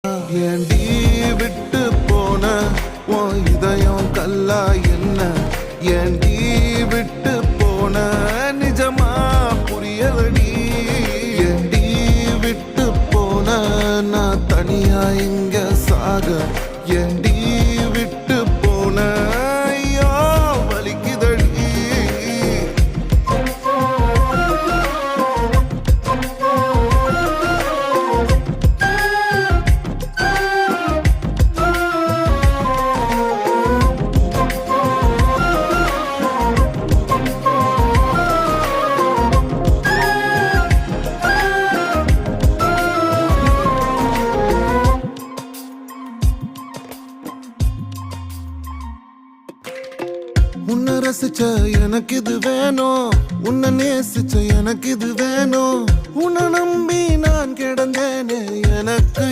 ஏண்டி விட்டு போன உன் இதயம் கல்லா என்ன ஏண்டி விட்டு போன நிஜமா புரியலடி ஏண்டி விட்டு போன நான் தனியா இங்க சாக ஏண்டி விட்டு போன ஐயோ வலிக்குதடி உன்னை ரசிச்ச எனக்கு இது வேணும் உன்னை நேசிச்ச எனக்கு இது வேணும் உன்னை நம்பி நான் கிடந்தேனே எனக்கு